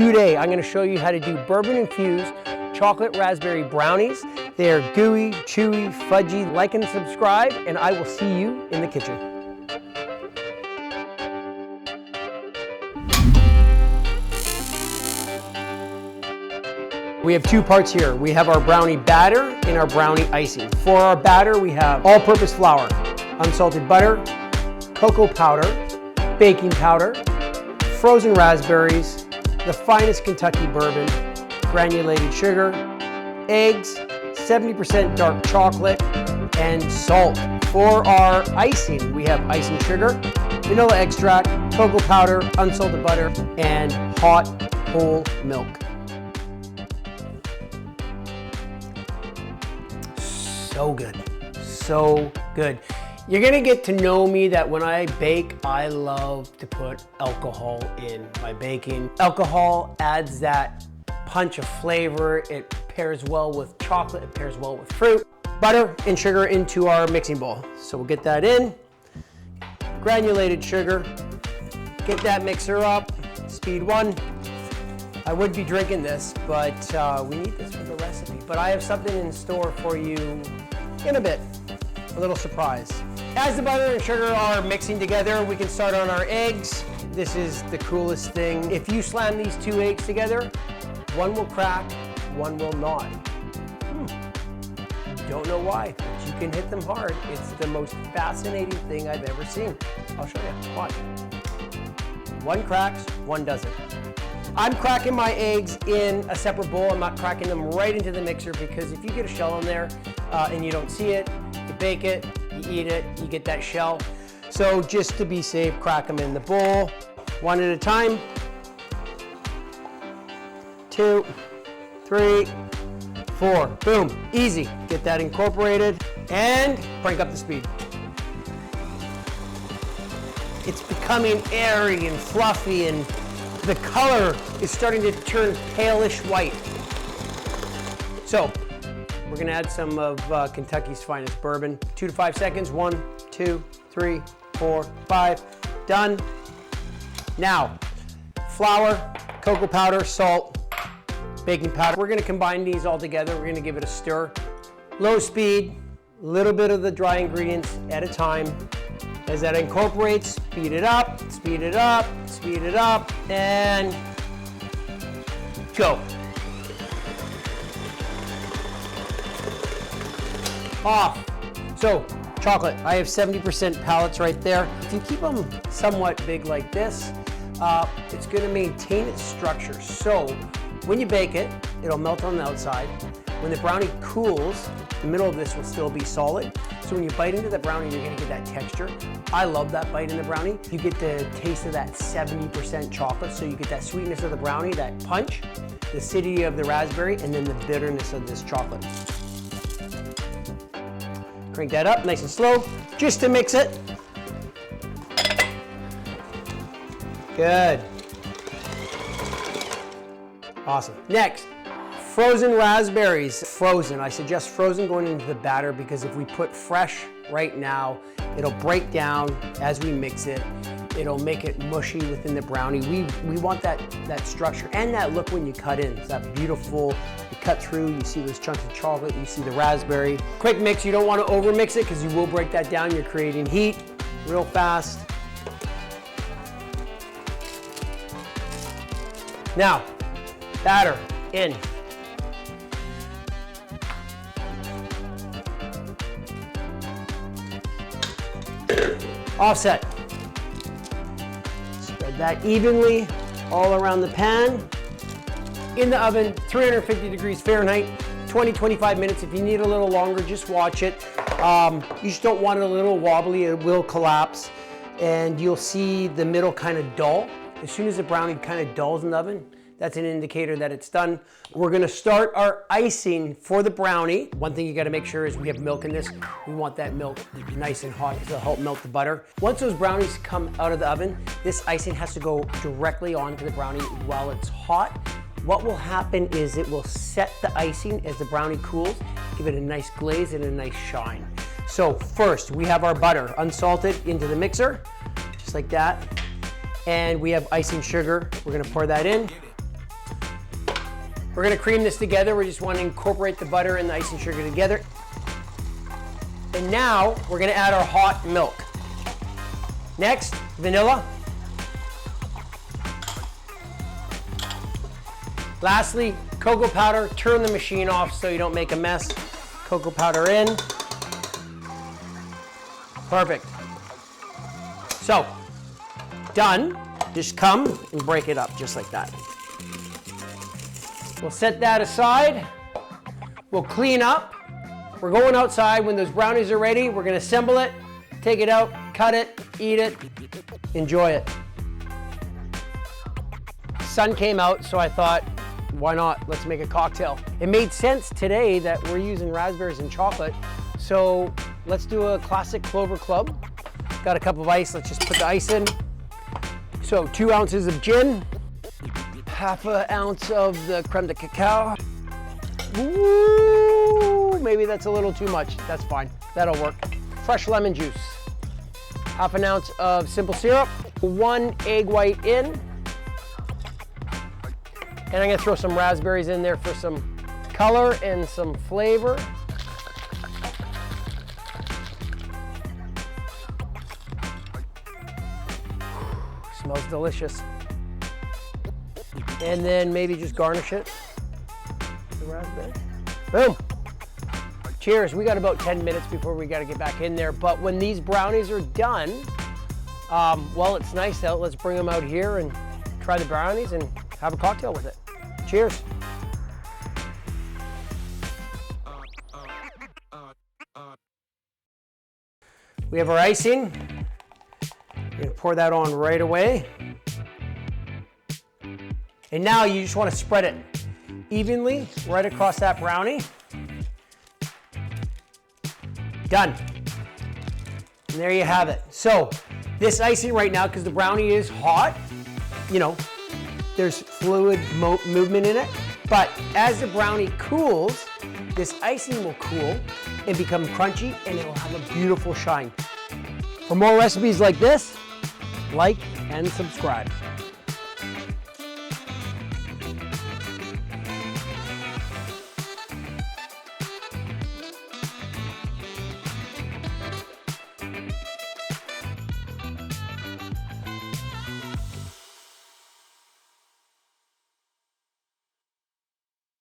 Today, I'm going to show you how to do bourbon-infused chocolate raspberry brownies. They are gooey, chewy, fudgy. Like and subscribe, and I will see you in the kitchen. We have two parts here. We have our brownie batter and our brownie icing. For our batter, we have all-purpose flour, unsalted butter, cocoa powder, baking powder, frozen raspberries, the finest Kentucky bourbon, granulated sugar, eggs, 70% dark chocolate, and salt. For our icing, we have icing sugar, vanilla extract, cocoa powder, unsalted butter, and hot whole milk. So good, so good. You're gonna get to know me that when I bake, I love to put alcohol in my baking. Alcohol adds that punch of flavor. It pairs well with chocolate, it pairs well with fruit. Butter and sugar into our mixing bowl. So we'll get that in. Granulated sugar. Get that mixer up, speed 1. I would be drinking this, but we need this for the recipe. But I have something in store for you in a bit, a little surprise. As the butter and sugar are mixing together, we can start on our eggs. This is the coolest thing. If you slam these two eggs together, one will crack, one will not. Don't know why, but you can hit them hard. It's the most fascinating thing I've ever seen. I'll show you, watch. One cracks, one doesn't. I'm cracking my eggs in a separate bowl. I'm not cracking them right into the mixer because if you get a shell in there and you don't see it, you bake it, you eat it, you get that shell. So just to be safe, crack them in the bowl, one at a time. 2, 3, 4, boom, easy. Get that incorporated and crank up the speed. It's becoming airy and fluffy and the color is starting to turn palish white. So we're gonna add some of Kentucky's finest bourbon. 2 to 5 seconds, 1, 2, 3, 4, 5, done. Now, flour, cocoa powder, salt, baking powder. We're gonna combine these all together. We're gonna give it a stir. Low speed, a little bit of the dry ingredients at a time. As that incorporates, speed it up, speed it up, speed it up, and go. Off. So, chocolate. I have 70% pallets right there. If you keep them somewhat big like this, it's going to maintain its structure. So, when you bake it, it'll melt on the outside. When the brownie cools, the middle of this will still be solid. So when you bite into the brownie, you're gonna get that texture. I love that bite in the brownie. You get the taste of that 70% chocolate, so you get that sweetness of the brownie, that punch, the acidity of the raspberry, and then the bitterness of this chocolate. Crank that up nice and slow, just to mix it. Good. Awesome. Next. Frozen raspberries. Frozen, I suggest frozen going into the batter because if we put fresh right now, it'll break down as we mix it. It'll make it mushy within the brownie. We want that structure and that look when you cut in. It's that beautiful, you cut through, you see those chunks of chocolate, you see the raspberry. Quick mix, you don't want to over mix it because you will break that down. You're creating heat real fast. Now, batter in. Offset. Spread that evenly all around the pan. In the oven, 350 degrees Fahrenheit, 20-25 minutes. If you need a little longer, just watch it. You just don't want it a little wobbly, it will collapse. And you'll see the middle kind of dull. As soon as the brownie kind of dulls in the oven, that's an indicator that it's done. We're gonna start our icing for the brownie. One thing you gotta make sure is we have milk in this. We want that milk nice and hot to help melt the butter. Once those brownies come out of the oven, this icing has to go directly onto the brownie while it's hot. What will happen is it will set the icing as the brownie cools, give it a nice glaze and a nice shine. So first, we have our butter unsalted into the mixer, just like that. And we have icing sugar. We're gonna pour that in. We're gonna cream this together. We just want to incorporate the butter and the icing sugar together. And now we're gonna add our hot milk. Next, vanilla. Lastly, cocoa powder. Turn the machine off so you don't make a mess. Cocoa powder in. Perfect. So, done. Just come and break it up just like that. We'll set that aside. We'll clean up. We're going outside. When those brownies are ready, we're gonna assemble it, take it out, cut it, eat it, enjoy it. Sun came out, so I thought, why not? Let's make a cocktail. It made sense today that we're using raspberries and chocolate, so let's do a classic Clover Club. Got a cup of ice, let's just put the ice in. So 2 ounces of gin, half an ounce of the creme de cacao. Ooh, maybe that's a little too much. That's fine, that'll work. Fresh lemon juice, half an ounce of simple syrup, 1 egg white in, and I'm gonna throw some raspberries in there for some color and some flavor. Smells delicious. And then maybe just garnish it. The raspberry. Boom. Cheers. We got about 10 minutes before we gotta get back in there. But when these brownies are done, well, it's nice out. Let's bring them out here and try the brownies and have a cocktail with it. Cheers. We have our icing. We're gonna pour that on right away. And now you just wanna spread it evenly right across that brownie. Done. And there you have it. So this icing right now, because the brownie is hot, you know, there's fluid movement in it, but as the brownie cools, this icing will cool and become crunchy, and it will have a beautiful shine. For more recipes like this, like and subscribe.